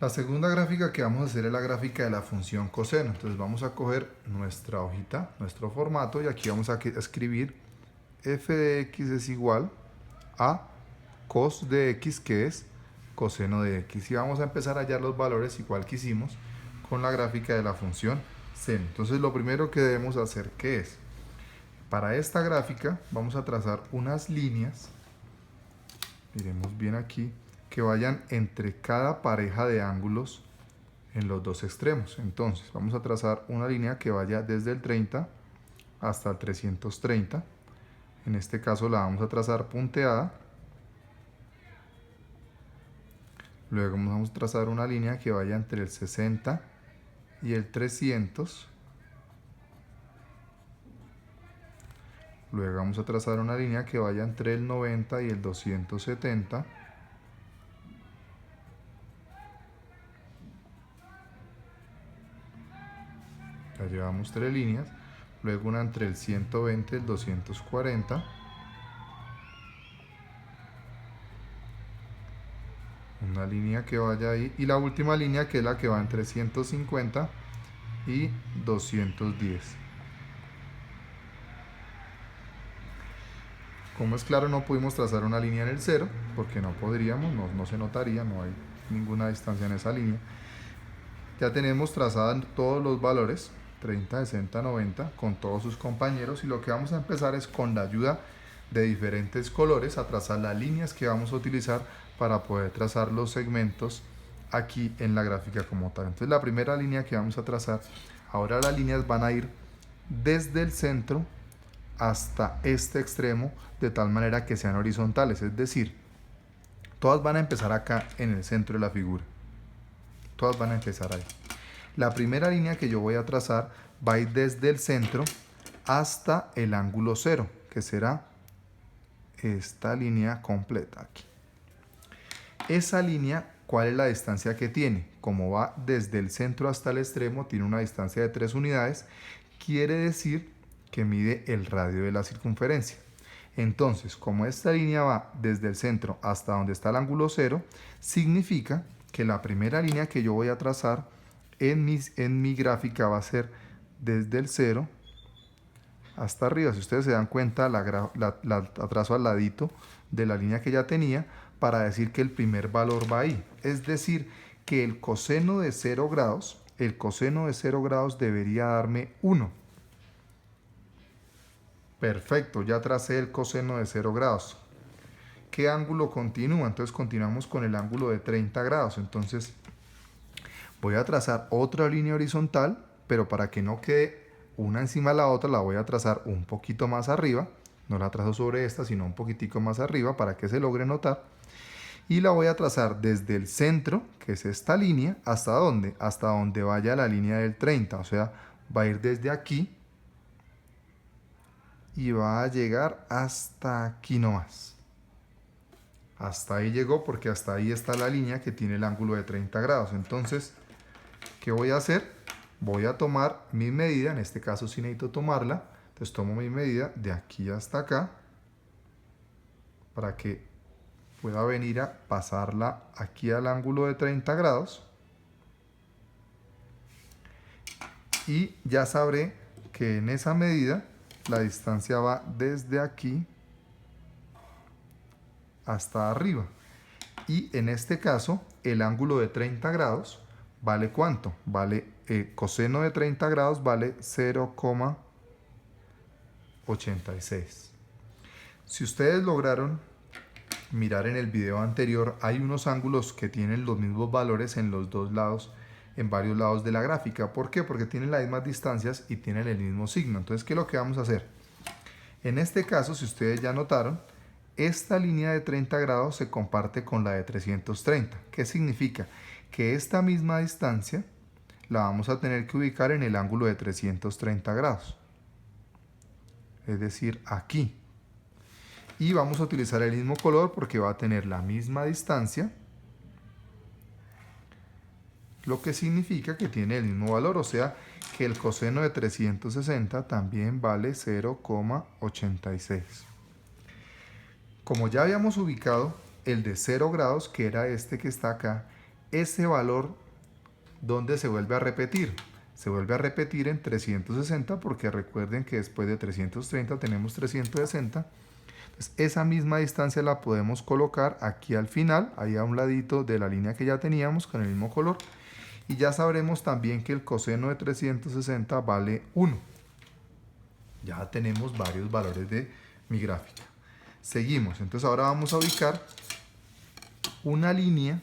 La segunda gráfica que vamos a hacer es la gráfica de la función coseno. Entonces vamos a coger nuestra hojita, nuestro formato, y aquí vamos a escribir f de x es igual a cos de x, que es coseno de x. Y vamos a empezar a hallar los valores igual que hicimos con la gráfica de la función seno. Entonces lo primero que debemos hacer, ¿qué es? Para esta gráfica vamos a trazar unas líneas, miremos bien aquí, que vayan entre cada pareja de ángulos en los dos extremos. Entonces vamos a trazar una línea que vaya desde el 30 hasta el 330. En este caso la vamos a trazar punteada. Luego vamos a trazar una línea que vaya entre el 60 y el 300. Luego vamos a trazar una línea que vaya entre el 90 y el 270. Ya llevamos 3 líneas. Luego una entre el 120 y el 240. Una línea que vaya ahí. Y la última línea, que es la que va entre 150 y 210. Como es claro, no pudimos trazar una línea en el 0, porque no podríamos, no se notaría, no hay ninguna distancia en esa línea. Ya tenemos trazados todos los valores, 30, 60, 90, con todos sus compañeros, y lo que vamos a empezar es, con la ayuda de diferentes colores, a trazar las líneas que vamos a utilizar para poder trazar los segmentos aquí en la gráfica como tal. Entonces la primera línea que vamos a trazar, ahora las líneas van a ir desde el centro hasta este extremo, de tal manera que sean horizontales, es decir, todas van a empezar acá en el centro de la figura. Todas van a empezar ahí. La primera línea que yo voy a trazar va a ir desde el centro hasta el ángulo 0, que será esta línea completa aquí. Esa línea, ¿cuál es la distancia que tiene? Como va desde el centro hasta el extremo, tiene una distancia de 3 unidades, quiere decir que mide el radio de la circunferencia. Entonces, como esta línea va desde el centro hasta donde está el ángulo 0, significa que la primera línea que yo voy a trazar en mi gráfica va a ser desde el 0 hasta arriba. Si ustedes se dan cuenta, la trazo al ladito de la línea que ya tenía, para decir que el primer valor va ahí. Es decir, que el coseno de 0 grados, debería darme 1. Perfecto, ya tracé el coseno de 0 grados. ¿Qué ángulo continúa? Entonces continuamos con el ángulo de 30 grados. Entonces voy a trazar otra línea horizontal, pero para que no quede una encima de la otra, la voy a trazar un poquito más arriba. No la trazo sobre esta, sino un poquitico más arriba, para que se logre notar. Y la voy a trazar desde el centro, que es esta línea, ¿hasta dónde? Hasta donde vaya la línea del 30. O sea, va a ir desde aquí y va a llegar hasta aquí nomás. Hasta ahí llegó, porque hasta ahí está la línea que tiene el ángulo de 30 grados. Entonces, ¿qué voy a hacer? Voy a tomar mi medida, en este caso sí necesito tomarla. Entonces tomo mi medida de aquí hasta acá, para que pueda venir a pasarla aquí al ángulo de 30 grados. Y ya sabré que en esa medida la distancia va desde aquí hasta arriba. Y en este caso, el ángulo de 30 grados vale ¿cuánto? Vale, coseno de 30 grados vale 0,86. Si ustedes lograron mirar en el video anterior, hay unos ángulos que tienen los mismos valores en los dos lados, en varios lados de la gráfica. ¿Por qué? Porque tienen las mismas distancias y tienen el mismo signo. Entonces, ¿qué es lo que vamos a hacer? En este caso, si ustedes ya notaron, esta línea de 30 grados se comparte con la de 330. ¿Qué significa? Que esta misma distancia la vamos a tener que ubicar en el ángulo de 330 grados. Es decir, aquí. Y vamos a utilizar el mismo color porque va a tener la misma distancia, lo que significa que tiene el mismo valor, o sea que el coseno de 360 también vale 0,86. Como ya habíamos ubicado el de 0 grados, que era este que está acá, ese valor, ¿dónde se vuelve a repetir? Se vuelve a repetir en 360, porque recuerden que después de 330 tenemos 360. Entonces, esa misma distancia la podemos colocar aquí al final, ahí a un ladito de la línea que ya teníamos con el mismo color. Y ya sabremos también que el coseno de 360 vale 1. Ya tenemos varios valores de mi gráfica. Seguimos, entonces ahora vamos a ubicar una línea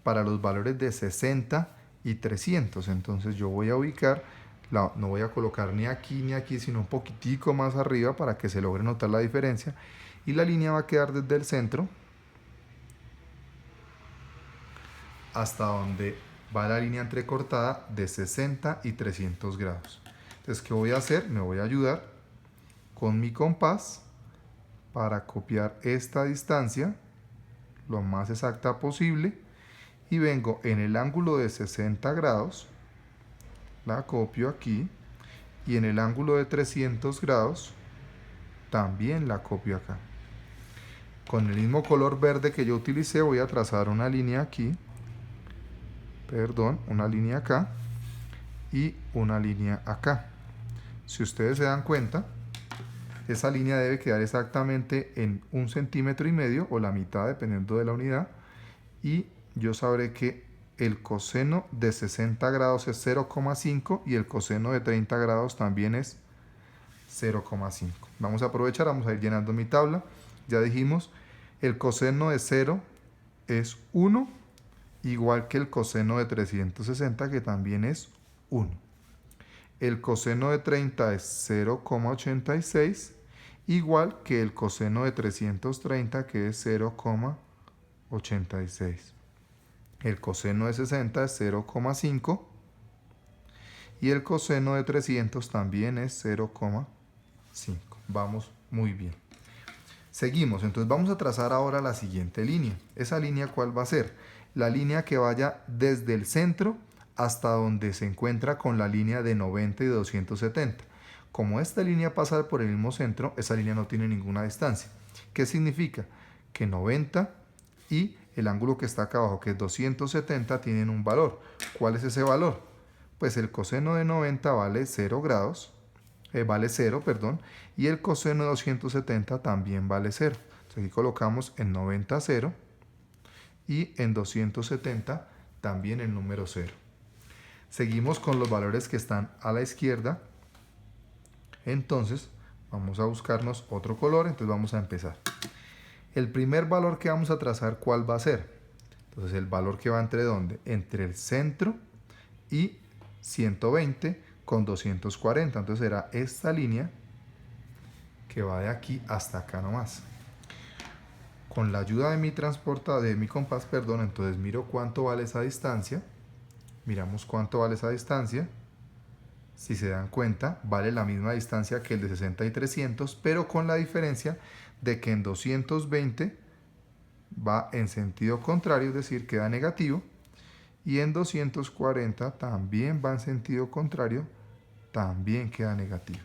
para los valores de 60 y 300. Entonces yo voy a ubicar, no voy a colocar ni aquí, sino un poquitico más arriba para que se logre notar la diferencia. Y la línea va a quedar desde el centro hasta donde va la línea entrecortada de 60 y 300 grados. Entonces, ¿qué voy a hacer? Me voy a ayudar con mi compás para copiar esta distancia lo más exacta posible y vengo en el ángulo de 60 grados, la copio aquí, y en el ángulo de 300 grados también la copio acá. Con el mismo color verde que yo utilicé voy a trazar una línea aquí, una línea acá y una línea acá. Si ustedes se dan cuenta, esa línea debe quedar exactamente en 1,5 centímetros o la mitad dependiendo de la unidad, y yo sabré que el coseno de 60 grados es 0,5 y el coseno de 30 grados también es 0,5. Vamos a aprovechar, vamos a ir llenando mi tabla. Ya dijimos, el coseno de 0 es 1, igual que el coseno de 360, que también es 1. El coseno de 30 es 0,86, igual que el coseno de 330, que es 0,86. El coseno de 60 es 0,5 y el coseno de 300 también es 0,5. Vamos muy bien. Seguimos, entonces vamos a trazar ahora la siguiente línea. ¿Esa línea cuál va a ser? La línea que vaya desde el centro hasta donde se encuentra con la línea de 90 y 270. Como esta línea pasa por el mismo centro, esa línea no tiene ninguna distancia. ¿Qué significa? Que 90 y el ángulo que está acá abajo, que es 270, tienen un valor. ¿Cuál es ese valor? Pues el coseno de 90 vale 0 grados, y el coseno de 270 también vale 0. Entonces aquí colocamos en 90 0 y en 270 también el número 0. Seguimos con los valores que están a la izquierda. Entonces vamos a buscarnos otro color, entonces vamos a empezar. El primer valor que vamos a trazar, ¿cuál va a ser? Entonces el valor que va entre ¿dónde? Entre el centro y 120 con 240. Entonces será esta línea que va de aquí hasta acá nomás. Con la ayuda de mi compás, entonces miro cuánto vale esa distancia. Miramos cuánto vale esa distancia. Si se dan cuenta, vale la misma distancia que el de 60 y 300, pero con la diferencia de que en 220 va en sentido contrario, es decir, queda negativo, y en 240 también va en sentido contrario, también queda negativo.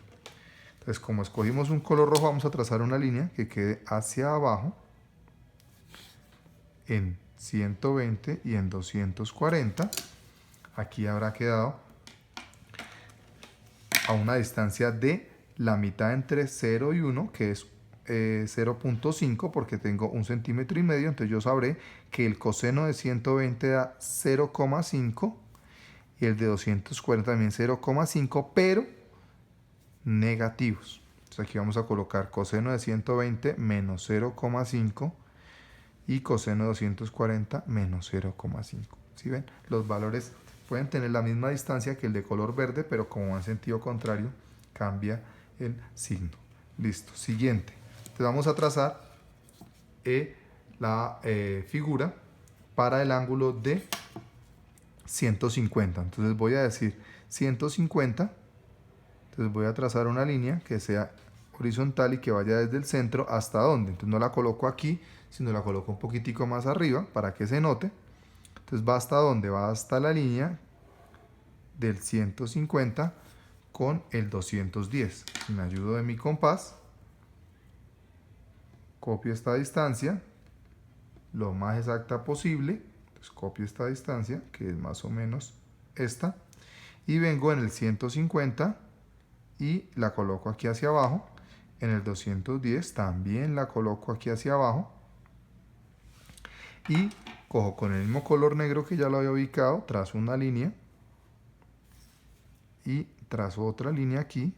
Entonces, como escogimos un color rojo, vamos a trazar una línea que quede hacia abajo en 120 y en 240. Aquí habrá quedado a una distancia de la mitad entre 0 y 1, que es 0,5, porque tengo 1,5 centímetros. Entonces yo sabré que el coseno de 120 da 0,5 y el de 240 también 0,5, pero negativos. Entonces aquí vamos a colocar coseno de 120 menos 0,5 y coseno de 240 menos 0,5. ¿Sí ven? Los valores pueden tener la misma distancia que el de color verde, pero como va en sentido contrario, cambia el signo. Listo. Siguiente. Entonces vamos a trazar la figura para el ángulo de 150. Entonces voy a decir 150. Entonces voy a trazar una línea que sea horizontal y que vaya desde el centro hasta donde. Entonces no la coloco aquí, sino la coloco un poquitico más arriba para que se note. Entonces va hasta donde, va hasta la línea del 150 con el 210. Me ayudo de mi compás, copio esta distancia lo más exacta posible. Pues copio esta distancia, que es más o menos esta, y vengo en el 150 y la coloco aquí hacia abajo. En el 210 también la coloco aquí hacia abajo. Y cojo con el mismo color negro que ya lo había ubicado, trazo una línea y trazo otra línea aquí.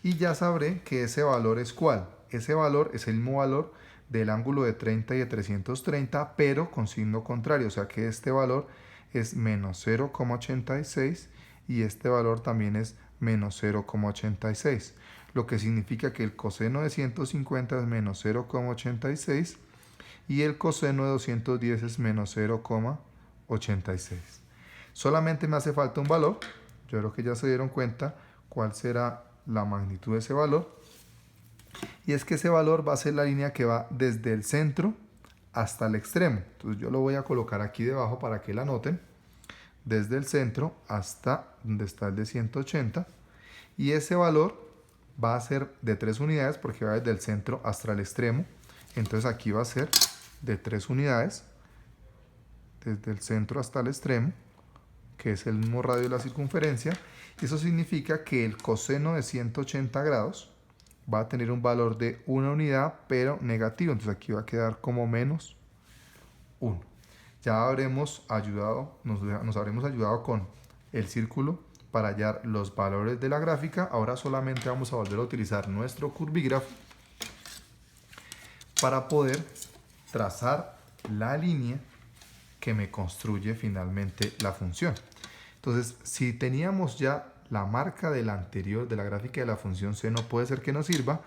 Y ya sabré que ese valor es cuál. Ese valor es el mismo valor del ángulo de 30 y de 330, pero con signo contrario. O sea que este valor es menos 0,86 y este valor también es menos 0,86. Lo que significa que el coseno de 150 es menos 0,86 y el coseno de 210 es menos 0,86. Solamente me hace falta un valor. Yo creo que ya se dieron cuenta cuál será la magnitud de ese valor. Y es que ese valor va a ser la línea que va desde el centro hasta el extremo. Entonces yo lo voy a colocar aquí debajo para que la noten. Desde el centro hasta donde está el de 180. Y ese valor va a ser de 3 unidades porque va desde el centro hasta el extremo. Entonces aquí va a ser de 3 unidades. Desde el centro hasta el extremo, que es el mismo radio de la circunferencia. Y eso significa que el coseno de 180 grados va a tener un valor de 1 unidad, pero negativo. Entonces aquí va a quedar como menos 1. Ya habremos ayudado, nos habremos ayudado con el círculo para hallar los valores de la gráfica. Ahora solamente vamos a volver a utilizar nuestro curvígrafo para poder trazar la línea que me construye finalmente la función. Entonces, si teníamos ya la marca de la anterior, de la gráfica de la función seno, puede ser que nos sirva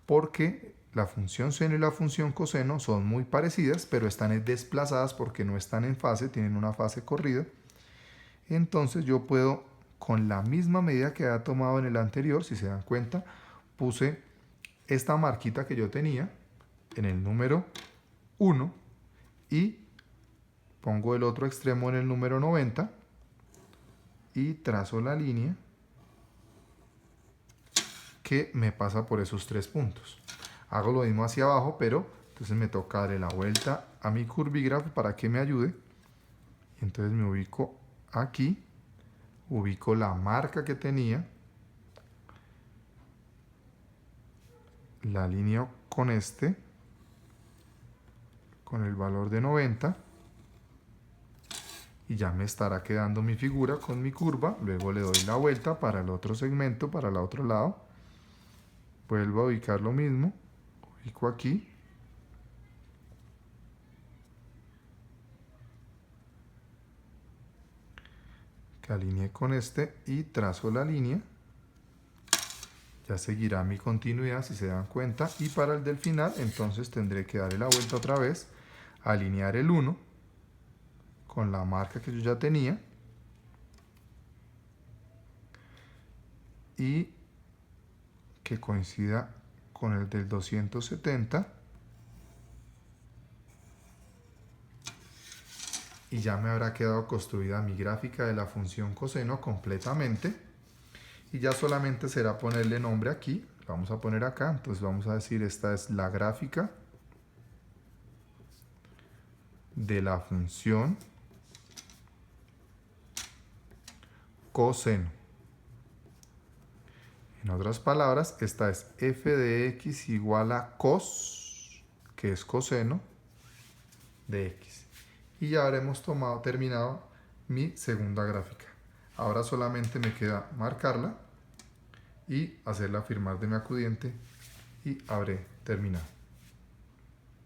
porque la función seno y la función coseno son muy parecidas, pero están desplazadas porque no están en fase, tienen una fase corrida. Entonces yo puedo, con la misma medida que había tomado en el anterior, si se dan cuenta, puse esta marquita que yo tenía en el número 1 y pongo el otro extremo en el número 90 y trazo la línea que me pasa por esos 3 puntos. Hago lo mismo hacia abajo, pero entonces me toca darle la vuelta a mi curvígrafo para que me ayude. Entonces me ubico aquí, ubico la marca que tenía, la alineo con con el valor de 90 y ya me estará quedando mi figura con mi curva. Luego le doy la vuelta para el otro segmento, para el otro lado. Vuelvo a ubicar lo mismo, ubico aquí. Que alineé con y trazo la línea. Ya seguirá mi continuidad si se dan cuenta. Y para el del final, entonces tendré que darle la vuelta otra vez, alinear el 1 con la marca que yo ya tenía. Y que coincida con el del 270. Y ya me habrá quedado construida mi gráfica de la función coseno completamente. Y ya solamente será ponerle nombre aquí. Lo vamos a poner acá. Entonces vamos a decir, esta es la gráfica de la función coseno. En otras palabras, esta es f de x igual a cos, que es coseno, de x. Y ya habremos terminado mi segunda gráfica. Ahora solamente me queda marcarla y hacerla firmar de mi acudiente y habré terminado.